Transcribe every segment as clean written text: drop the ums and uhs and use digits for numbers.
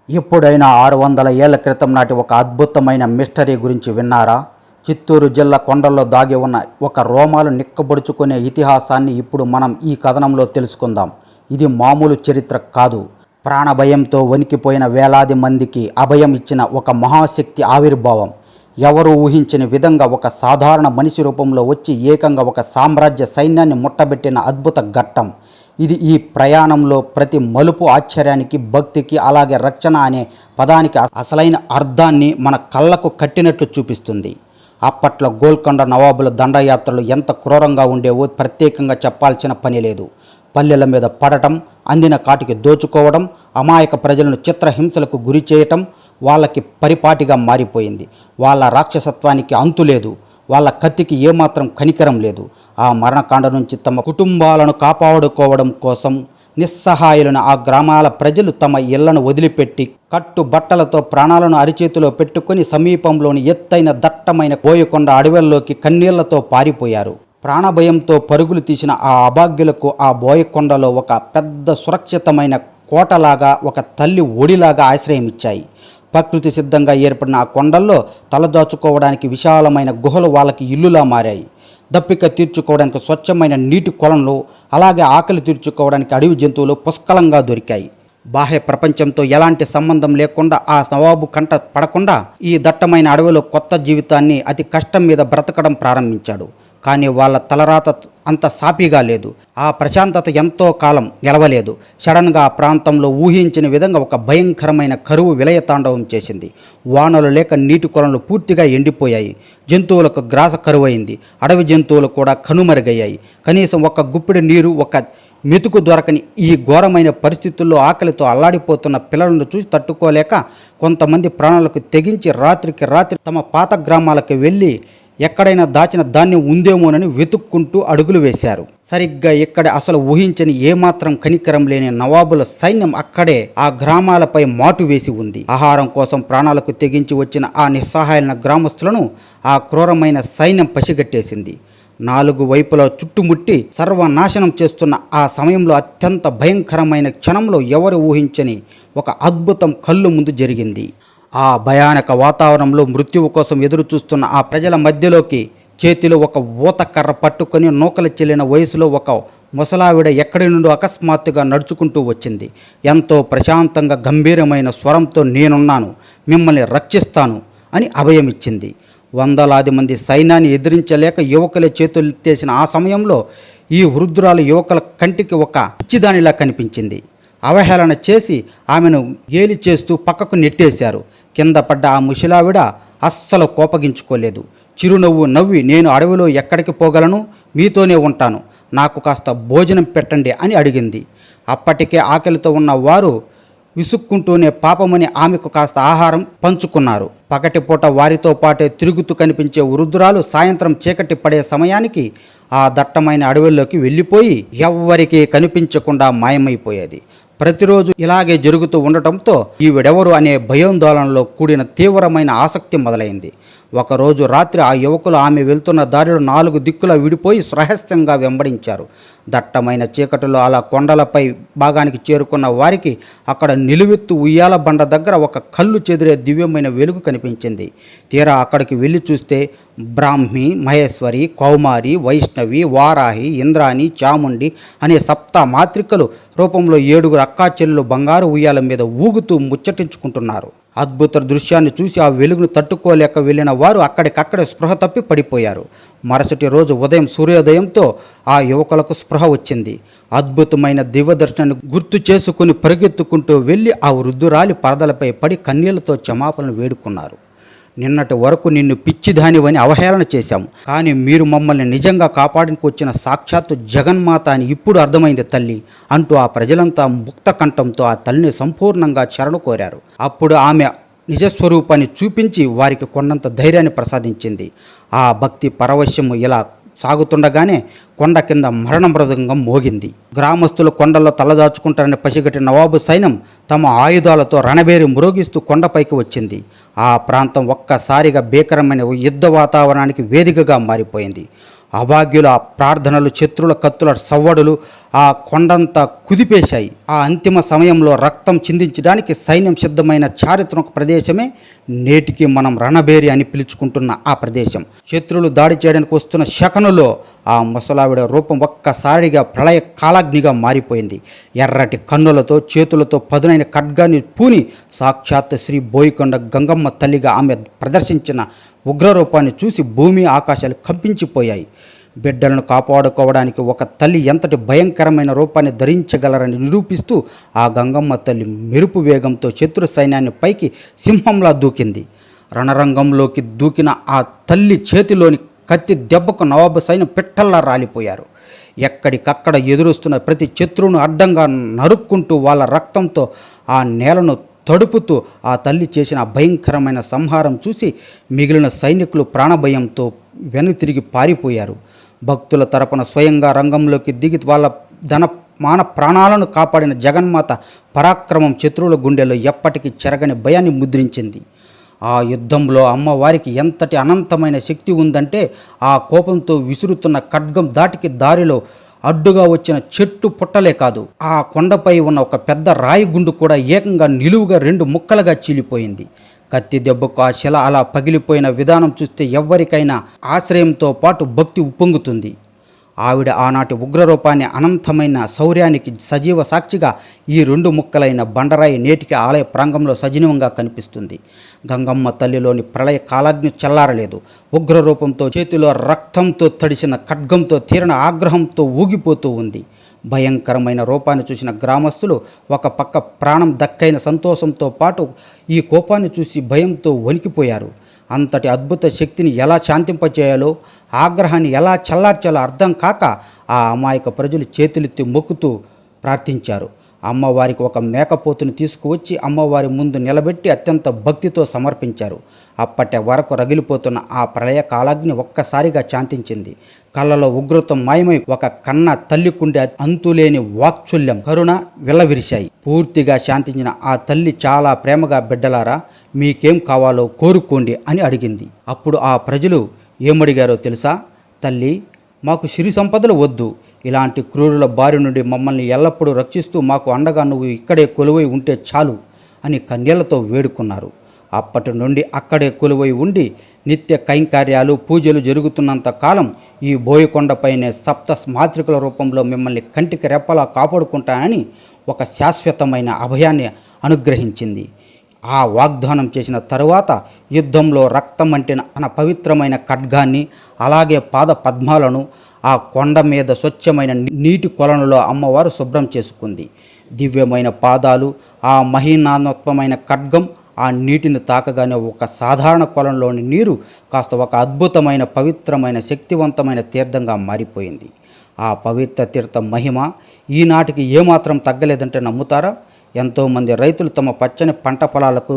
ఎప్పుడైనా 600 ఏళ్ల క్రితం నాటి ఒక అద్భుతమైన మిస్టరీ గురించి విన్నారా? చిత్తూరు జిల్లా కొండల్లో దాగి ఉన్న ఒక రోమాలు నిక్కబొడుచుకునే ఇతిహాసాన్ని ఇప్పుడు మనం ఈ కథనంలో తెలుసుకుందాం. ఇది మామూలు చరిత్ర కాదు. ప్రాణభయంతో వణికిపోయిన వేలాది మందికి అభయం ఇచ్చిన ఒక మహాశక్తి ఆవిర్భావం. ఎవరూ ఊహించని విధంగా ఒక సాధారణ మనిషి రూపంలో వచ్చి ఏకంగా ఒక సామ్రాజ్య సైన్యాన్ని ముట్టబెట్టిన అద్భుత ఘట్టం ఇది. ఈ ప్రయాణంలో ప్రతి మలుపు ఆశ్చర్యానికి, భక్తికి, అలాగే రక్షణ అనే పదానికి అసలైన అర్థాన్ని మన కళ్ళకు కట్టినట్లు చూపిస్తుంది. అప్పట్లో గోల్కొండ నవాబుల దండయాత్రలు ఎంత క్రూరంగా ఉండేవో ప్రత్యేకంగా చెప్పాల్సిన పని లేదు. పల్లెల మీద పడటం, అందిన కాటికి దోచుకోవడం, అమాయక ప్రజలను చిత్రహింసలకు గురి చేయటం వాళ్ళకి పరిపాటిగా మారిపోయింది. వాళ్ళ రాక్షసత్వానికి అంతులేదు. వాళ్ళ కత్తికి ఏమాత్రం కనికరం లేదు. ఆ మరణకాండ నుంచి తమ కుటుంబాలను కాపాడుకోవడం కోసం నిస్సహాయులను ఆ గ్రామాల ప్రజలు తమ ఇళ్లను వదిలిపెట్టి కట్టుబట్టలతో ప్రాణాలను అరిచేతిలో పెట్టుకుని సమీపంలోని ఎత్తైన దట్టమైన బోయకొండ అడవుల్లోకి కన్నీళ్లతో పారిపోయారు. ప్రాణభయంతో పరుగులు తీసిన ఆ అభాగ్యులకు ఆ బోయకొండలో ఒక పెద్ద సురక్షితమైన కోటలాగా, ఒక తల్లి ఒడిలాగా ఆశ్రయం ఇచ్చాయి. ప్రకృతి సిద్ధంగా ఏర్పడిన ఆ కొండల్లో తలదాచుకోవడానికి విశాలమైన గుహలు వాళ్ళకి ఇల్లులా మారాయి. దప్పిక తీర్చుకోవడానికి స్వచ్ఛమైన నీటి కొలనులు, అలాగే ఆకలి తీర్చుకోవడానికి అడవి జంతువులు పుష్కలంగా దొరికాయి. బాహ్య ప్రపంచంతో ఎలాంటి సంబంధం లేకుండా ఆ నవాబు కంట పడకుండా ఈ దట్టమైన అడవిలో కొత్త జీవితాన్ని అతి కష్టం మీద బ్రతకడం ప్రారంభించాడు. కానీ వాళ్ళ తలరాత అంత సాపిగా లేదు. ఆ ప్రశాంతత ఎంతో కాలం నిలవలేదు. సడన్గా ఆ ప్రాంతంలో ఊహించిన విధంగా ఒక భయంకరమైన కరువు విలయతాండవం చేసింది. వానలు లేక నీటి కొలనులు పూర్తిగా ఎండిపోయాయి. జంతువులకు గ్రాస కరువైంది. అడవి జంతువులు కూడా కనుమరుగయ్యాయి. కనీసం ఒక గుప్పిడి నీరు, ఒక మెతుకు దొరకని ఈ ఘోరమైన పరిస్థితుల్లో ఆకలితో అల్లాడిపోతున్న పిల్లలను చూసి తట్టుకోలేక కొంతమంది ప్రాణాలకు తెగించి రాత్రికి రాత్రి తమ పాత గ్రామాలకు వెళ్ళి ఎక్కడైనా దాచిన ధాన్యం ఉందేమోనని వెతుక్కుంటూ అడుగులు వేశారు. సరిగ్గా ఇక్కడ అసలు ఊహించని ఏమాత్రం కనికరం లేని నవాబుల సైన్యం అక్కడే ఆ గ్రామాలపై మాటు వేసి ఉంది. ఆహారం కోసం ప్రాణాలకు తెగించి వచ్చిన ఆ నిస్సహాయమైన గ్రామస్తులను ఆ క్రూరమైన సైన్యం పసిగట్టేసింది. 4 వైపులా చుట్టుముట్టి సర్వనాశనం చేస్తున్న ఆ సమయంలో అత్యంత భయంకరమైన క్షణంలో ఎవరు ఊహించని ఒక అద్భుతం కళ్ళు ముందు జరిగింది. ఆ భయానక వాతావరణంలో మృత్యువు కోసం ఎదురు చూస్తున్న ఆ ప్రజల మధ్యలోకి చేతిలో ఒక ఊతకర్ర పట్టుకొని నూకలు చెల్లిన వయసులో ఒక ముసలావిడ ఎక్కడి నుండి అకస్మాత్తుగా నడుచుకుంటూ వచ్చింది. ఎంతో ప్రశాంతంగా గంభీరమైన స్వరంతో, నేనున్నాను, మిమ్మల్ని రక్షిస్తాను అని అభయమిచ్చింది. వందలాది మంది సైన్యాన్ని ఎదిరించలేక యువకులే చేతులెత్తేసిన ఆ సమయంలో ఈ వృద్ధురాలు యువకుల కంటికి ఒక పిచ్చిదానిలా కనిపించింది. అవహేళన చేసి ఆమెను గేలి చేస్తూ పక్కకు నెట్టేశారు. కింద పడ్డ ఆ ముసలావిడ అస్సలు కోపగించుకోలేదు. చిరునవ్వు నవ్వి, నేను అడవిలో ఎక్కడికి పోగలను, మీతోనే ఉంటాను, నాకు కాస్త భోజనం పెట్టండి అని అడిగింది. అప్పటికే ఆకలితో ఉన్న వారు విసుక్కుంటూనే పాపమని ఆమెకు కాస్త ఆహారం పంచుకున్నారు. పగటిపూట వారితో పాటే తిరుగుతూ కనిపించే వృద్ధురాలు సాయంత్రం చీకటి పడే సమయానికి ఆ దట్టమైన అడవుల్లోకి వెళ్ళిపోయి ఎవ్వరికీ కనిపించకుండా మాయమైపోయేది. ప్రతిరోజు ఇలాగే జరుగుతూ ఉండటంతో ఈవిడెవరు అనే భయాందోళనలో కూడిన తీవ్రమైన ఆసక్తి మొదలైంది. ఒకరోజు రాత్రి ఆ యువకులు ఆమె వెళ్తున్న దారిలో 4 దిక్కులా విడిపోయి రహస్యంగా వెంబడించారు. దట్టమైన చీకటిలో అలా కొండలపై భాగానికి చేరుకున్న వారికి అక్కడ నిలువెత్తు ఉయ్యాల బండ దగ్గర ఒక కళ్ళు చెదిరే దివ్యమైన వెలుగు కనిపించింది. తీరా అక్కడికి వెళ్ళి చూస్తే బ్రాహ్మి, మహేశ్వరి, కౌమారి, వైష్ణవి, వారాహి, ఇంద్రాణి, చాముండి అనే 7 మాతృకలు రూపంలో 7 అక్కాచెల్లెలు బంగారు ఉయ్యాల మీద ఊగుతూ ముచ్చటించుకుంటున్నారు. అద్భుత దృశ్యాన్ని చూసి ఆ వెలుగును తట్టుకోలేక వెళ్ళిన వారు అక్కడికక్కడే స్పృహ తప్పి పడిపోయారు. మరుసటి రోజు ఉదయం సూర్యోదయంతో ఆ యువకులకు స్పృహ వచ్చింది. అద్భుతమైన దివ్య దర్శనాన్ని గుర్తు చేసుకుని పరిగెత్తుకుంటూ వెళ్ళి ఆ వృద్ధురాలి పరదలపై పడి కన్నీళ్లతో క్షమాపణలు వేడుకున్నారు. నిన్నటి వరకు నిన్ను పిచ్చిదానివని అవహేళన చేశాము, కానీ మీరు మమ్మల్ని నిజంగా కాపాడానికి వచ్చిన సాక్షాత్తు జగన్మాత అని ఇప్పుడు అర్థమైంది తల్లి అంటూ ఆ ప్రజలంతా ముక్త కంఠంతో ఆ తల్లిని సంపూర్ణంగా శరణు కోరారు. అప్పుడు ఆమె నిజస్వరూపాన్ని చూపించి వారికి కొండంత ధైర్యాన్ని ప్రసాదించింది. ఆ భక్తి పరవశ్యము ఇలా సాగుతుండగానే కొండ కింద మరణ మృదంగం మోగింది. గ్రామస్తులు కొండల్లో తలదాచుకుంటారని పసిగట్టిన నవాబు సైన్యం తమ ఆయుధాలతో రణబేరి మ్రోగిస్తూ కొండపైకి వచ్చింది. ఆ ప్రాంతం ఒక్కసారిగా భీకరమైన యుద్ధ వాతావరణానికి వేదికగా మారిపోయింది. అభాగ్యుల ప్రార్థనలు, శత్రుల కత్తుల సవ్వడులు ఆ కొండంతా కుదిపేశాయి. ఆ అంతిమ సమయంలో రక్తం చిందించడానికి సైన్యం సిద్ధమైన చారిత్రక ప్రదేశమే నేటికి మనం రణబేరి అని పిలుచుకుంటున్న ఆ ప్రదేశం. శత్రువులు దాడి చేయడానికి వస్తున్న శకనులో ఆ ముసలావిడ రూపం ఒక్కసారిగా ప్రళయ కాలాగ్నిగా మారిపోయింది. ఎర్రటి కన్నులతో, చేతులతో పదునైన ఖడ్గాన్ని పూని సాక్షాత్ శ్రీ బోయికొండ గంగమ్మ తల్లిగా ఆమె ప్రదర్శించిన ఉగ్రరూపాన్ని చూసి భూమి ఆకాశాలు కంపించిపోయాయి. బిడ్డలను కాపాడుకోవడానికి ఒక తల్లి ఎంతటి భయంకరమైన రూపాన్ని ధరించగలరని నిరూపిస్తూ ఆ గంగమ్మ తల్లి మెరుపు వేగంతో శత్రు సైన్యాన్ని పైకి సింహంలా దూకింది. రణరంగంలోకి దూకిన ఆ తల్లి చేతిలోని కత్తి దెబ్బకు నవాబు సైన్యం పిట్టల్లా రాలిపోయారు. ఎక్కడికక్కడ ఎదురొస్తున్న ప్రతి శత్రువును అడ్డంగా నరుక్కుంటూ వాళ్ళ రక్తంతో ఆ నేలను తడుపుతూ ఆ తల్లి చేసిన భయంకరమైన సంహారం చూసి మిగిలిన సైనికులు ప్రాణభయంతో వెనుతిరిగి పారిపోయారు. భక్తుల తరపున స్వయంగా రంగంలోకి దిగి వాళ్ళ మాన ప్రాణాలను కాపాడిన జగన్మాత పరాక్రమం శత్రువుల గుండెలో ఎప్పటికీ చెరగని భయాన్ని ముద్రించింది. ఆ యుద్ధంలో అమ్మవారికి ఎంతటి అనంతమైన శక్తి ఉందంటే ఆ కోపంతో విసురుతున్న ఖడ్గం దాటికి దారిలో అడ్డుగా వచ్చిన చెట్టు పుట్టలే కాదు, ఆ కొండపై ఉన్న ఒక పెద్ద రాయి గుండు కూడా ఏకంగా నిలువుగా 2 ముక్కలుగా చీలిపోయింది. కత్తి దెబ్బకు ఆ శిల అలా పగిలిపోయిన విధానం చూస్తే ఎవ్వరికైనా ఆశ్రయంతో పాటు భక్తి ఉప్పొంగుతుంది. ఆవిడ ఆనాటి ఉగ్రరూపాన్ని, అనంతమైన శౌర్యానికి సజీవ సాక్షిగా ఈ 2 ముక్కలైన బండరాయి నేటికి ఆలయ ప్రాంగంలో సజీవంగా కనిపిస్తుంది. గంగమ్మ తల్లిలోని ప్రళయ కాలాగ్ని చల్లారలేదు. ఉగ్రరూపంతో, చేతిలో రక్తంతో తడిసిన ఖడ్గంతో, తీరణ ఆగ్రహంతో ఊగిపోతూ ఉంది. భయంకరమైన రూపాన్ని చూసిన గ్రామస్తులు ఒక పక్క ప్రాణం దక్కైన సంతోషంతో పాటు ఈ కోపాన్ని చూసి భయంతో వణికిపోయారు. అంతటి అద్భుత శక్తిని ఎలా శాంతింపచేయాలో, ఆగ్రహాన్ని ఎలా చల్లార్చాలో అర్థం కాక ఆ అమాయక ప్రజలు చేతులెత్తి మొక్కుతూ ప్రార్థించారు. అమ్మవారికి ఒక మేకపోతుని తీసుకువచ్చి అమ్మవారి ముందు నిలబెట్టి అత్యంత భక్తితో సమర్పించారు. అప్పటి వరకు రగిలిపోతున్న ఆ ప్రళయ కాలాగ్ని ఒక్కసారిగా శాంతించింది. కళ్ళలో ఉగ్రతం మాయమై ఒక కన్న తల్లికుండే అంతులేని వాత్సల్యం, కరుణ విలవిరిశాయి. పూర్తిగా శాంతించిన ఆ తల్లి చాలా ప్రేమగా, బిడ్డలారా మీకేం కావాలో కోరుకోండి అని అడిగింది. అప్పుడు ఆ ప్రజలు ఏమడిగారో తెలుసా? తల్లి, మాకు సిరి సంపదలు వద్దు, ఇలాంటి క్రూరుల బారి నుండి మమ్మల్ని ఎల్లప్పుడూ రక్షిస్తూ మాకు అండగా నువ్వు ఇక్కడే కొలువై ఉంటే చాలు అని కన్నీళ్లతో వేడుకున్నారు. అప్పటి నుండి అక్కడే కొలువై ఉండి నిత్య కైంకర్యాలు, పూజలు జరుగుతున్నంత కాలం ఈ బోయకొండపైనే సప్త మాతృకల రూపంలో మిమ్మల్ని కంటికి రెప్పలా కాపాడుకుంటానని ఒక శాశ్వతమైన అభయాన్ని అనుగ్రహించింది. ఆ వాగ్దానం చేసిన తరువాత యుద్ధంలో రక్తం అంటిన తన పవిత్రమైన ఖడ్గాన్ని, అలాగే పాద పద్మాలను ఆ కొండ మీద స్వచ్ఛమైన నీటి కొలనులో అమ్మవారు శుభ్రం చేసుకుంది. దివ్యమైన పాదాలు, ఆ మహీనాత్మకమైన ఖడ్గం ఆ నీటిని తాకగానే ఒక సాధారణ కొలంలోని నీరు కాస్త ఒక అద్భుతమైన, పవిత్రమైన, శక్తివంతమైన తీర్థంగా మారిపోయింది. ఆ పవిత్ర తీర్థ మహిమ ఈనాటికి ఏమాత్రం తగ్గలేదంటే నమ్ముతారా? ఎంతోమంది రైతులు తమ పచ్చని పంట పొలాలకు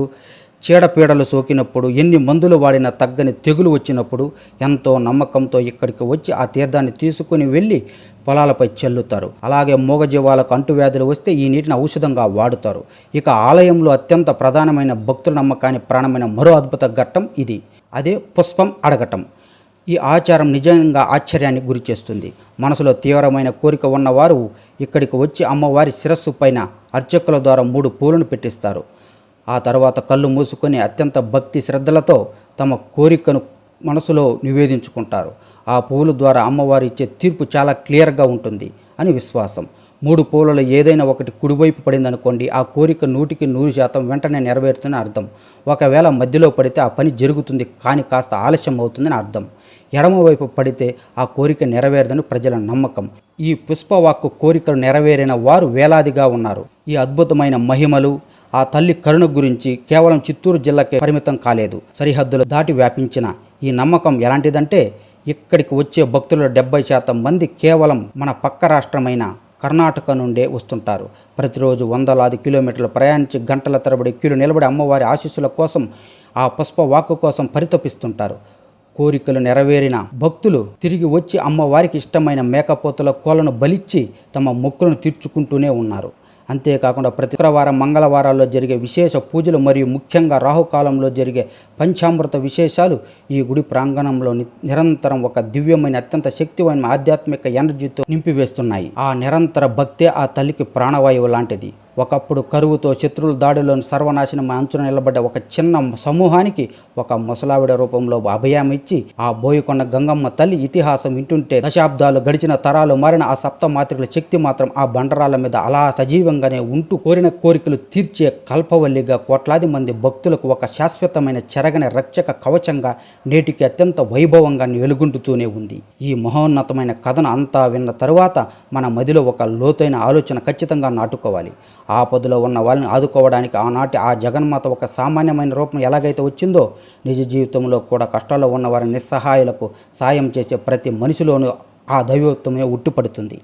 చీడపీడలు సోకినప్పుడు, ఎన్ని మందులు వాడినా తగ్గని తెగులు వచ్చినప్పుడు ఎంతో నమ్మకంతో ఇక్కడికి వచ్చి ఆ తీర్థాన్ని తీసుకుని వెళ్ళి పొలాలపై చల్లుతారు. అలాగే మూగజీవాలకు అంటువ్యాధులు వస్తే ఈ నీటిని ఔషధంగా వాడుతారు. ఇక ఆలయంలో అత్యంత ప్రధానమైన భక్తుల నమ్మకాన్ని ప్రాణమైన మరో అద్భుత ఘట్టం ఇది. అదే పుష్పం అడగటం. ఈ ఆచారం నిజంగా ఆశ్చర్యానికి గురిచేస్తుంది. మనసులో తీవ్రమైన కోరిక ఉన్నవారు ఇక్కడికి వచ్చి అమ్మవారి శిరస్సు పైన అర్చకుల ద్వారా 3 పూలను పెట్టిస్తారు. ఆ తర్వాత కళ్ళు మూసుకొని అత్యంత భక్తి శ్రద్ధలతో తమ కోరికను మనసులో నివేదించుకుంటారు. ఆ పువ్వుల ద్వారా అమ్మవారు ఇచ్చే తీర్పు చాలా క్లియర్గా ఉంటుంది అని విశ్వాసం. 3 పూలలో ఏదైనా ఒకటి కుడివైపు పడిందనుకోండి, ఆ కోరిక 100% వెంటనే నెరవేరుతుందని అర్థం. ఒకవేళ మధ్యలో పడితే ఆ పని జరుగుతుంది కానీ కాస్త ఆలస్యం అవుతుందని అర్థం. ఎడమవైపు పడితే ఆ కోరిక నెరవేరదని ప్రజల నమ్మకం. ఈ పుష్పవాక్కు కోరికలు నెరవేరిన వారు వేలాదిగా ఉన్నారు. ఈ అద్భుతమైన మహిమలు, ఆ తల్లి కరుణ గురించి కేవలం చిత్తూరు జిల్లాకే పరిమితం కాలేదు, సరిహద్దులు దాటి వ్యాపించిన ఈ నమ్మకం ఎలాంటిదంటే ఇక్కడికి వచ్చే భక్తుల 70% మంది కేవలం మన పక్క రాష్ట్రమైన కర్ణాటక నుండే వస్తుంటారు. ప్రతిరోజు వందలాది కిలోమీటర్లు ప్రయాణించి గంటల తరబడి క్యూలు నిలబడి అమ్మవారి ఆశీస్సుల కోసం, ఆ పుష్పవాక్కు కోసం పరితపిస్తుంటారు. కోరికలు నెరవేరిన భక్తులు తిరిగి వచ్చి అమ్మవారికి ఇష్టమైన మేకపోతుల కోళ్లను బలిచ్చి తమ మొక్కులను తీర్చుకుంటూనే ఉన్నారు. అంతేకాకుండా ప్రతి శుక్రవారం మంగళవారాల్లో జరిగే విశేష పూజలు మరియు ముఖ్యంగా రాహుకాలంలో జరిగే పంచామృత విశేషాలు ఈ గుడి ప్రాంగణంలో నిరంతరం ఒక దివ్యమైన అత్యంత శక్తివంతమైన ఆధ్యాత్మిక ఎనర్జీతో నింపివేస్తున్నాయి. ఆ నిరంతర భక్తే ఆ తల్లికి ప్రాణవాయువు లాంటిది. ఒకప్పుడు కరువుతో శత్రువుల దాడిలోని సర్వనాశనం అంచున నిలబడ్డ ఒక చిన్న సమూహానికి ఒక ముసలావిడ రూపంలో అభయం ఇచ్చి ఆ బోయకొండ గంగమ్మ తల్లి ఇతిహాసం వింటుంటే దశాబ్దాలు గడిచిన తరాలు మారిన ఆ సప్తమాత్రికల శక్తి మాత్రం ఆ బండరాల మీద అలా సజీవంగానే ఉంటూ కోరిన కోరికలు తీర్చే కల్పవల్లిగా కోట్లాది మంది భక్తులకు ఒక శాశ్వతమైన చెరగని రక్షక కవచంగా నేటికి అత్యంత వైభవంగా వెలుగొందుతూనే ఉంది. ఈ మహోన్నతమైన కథను అంతా విన్న తరువాత మన మదిలో ఒక లోతైన ఆలోచన ఖచ్చితంగా నాటుకోవాలి. ఆపదలో ఉన్న వాళ్ళని ఆదుకోవడానికి ఆనాటి ఆ జగన్మాత ఒక సామాన్యమైన రూపం ఎలాగైతే వచ్చిందో నిజ జీవితంలో కూడా కష్టాల్లో ఉన్న వారి నిస్సహాయులకు సాయం చేసే ప్రతి మనిషిలోనూ ఆ దైవత్వమే ఉట్టిపడుతుంది.